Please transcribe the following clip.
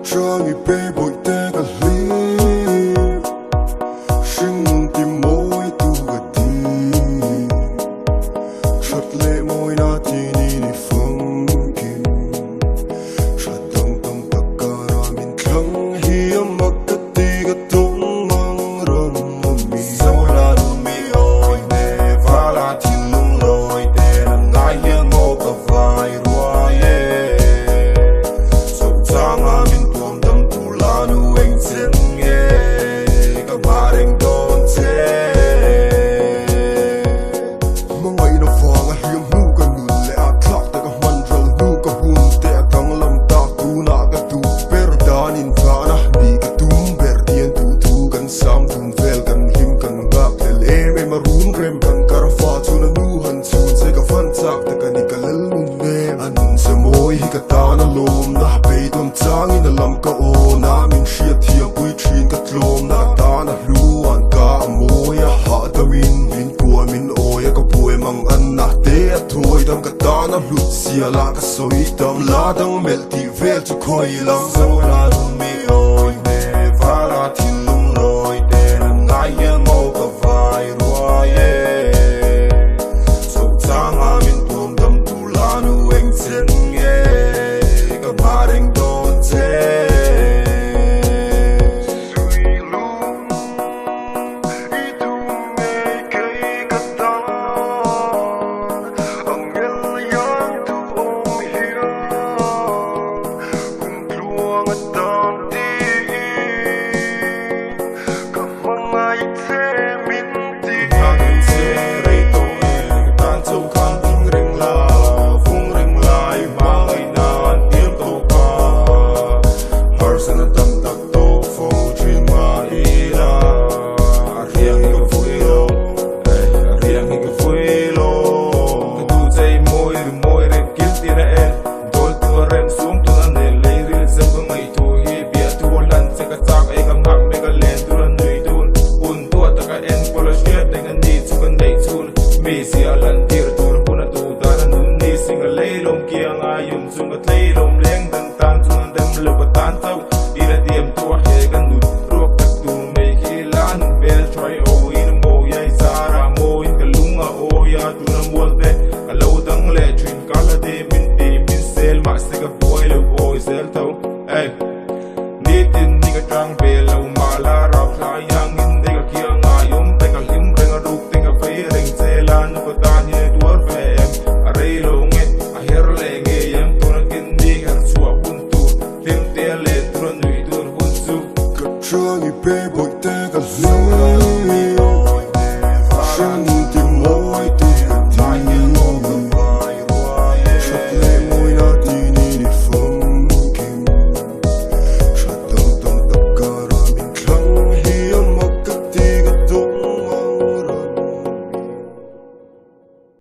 Trăng bê bội tê cả ly xin tìm môi tu gật đi chợt lệ môi na thì ni ni phương kim chợt tông tông tất cả ra min trăng hiếm mặc tất ti cả tung mang rầm mồm mi sâu là mi ôi nè và là thiên lung lôi tê nằm ngay hiên ngô cả vai rùa ye sâu trang à min lom na pe tom chang in lam ka o na min shia thia pui thin ka tlom na ta na lu an ka mo ya ha da min tua min o ya ka pui mang an na te thoi dam ka ta na lu sia la ka soi dam la dang mel ti vel chu khoi lam so la mi oi ne va la tin lung loi te na ngai ya mo ka vai rua ye so chang a min tuom dam tu la nu eng chen ye Maring don't Sui lung Itu ngay kay katan Ang galayan tu om hiyan Kung kluang at damdiin Kamangay te minti Hagan se rito in Tan châu khang ting ring la Phung ring lai Mangay na Sana tam tak to fo dream ma ila Ariang higa fuilo Ariang higa fuilo Tu zay moi re kil tira en Dol tu rem sum tu na ne lay ril sa pangay tu hi Bia tu lan sa katak ay kamhak mega len tu ran nui tun Un tu ataka en pola shia tengan ni tu kan day tun Mi si alan tir tu ran puna tu dara nun ni singa lay lom kia nga yung sungat lay lom leng dan tan tu nan dem lupa tan tau Ina diem tua he gan nu ruok tak tu mei hilan bel try o in mo yai zara mo in kalunga o ya tu na mual pe kalau dang le trin kala de min ti min sel ma se ka boy lo boy sel tau hey ni tin ni ka trang be lo ma la ra kla yang in de ka kia nga yum te ka lim reng a ruk te ka fe reng selan nu ka tan ye tuar fe em a rei lo nge a her le nge yang tu na kin ni her chua pun tu tim te le tu na nui tu Trăng bê bội tê cả ly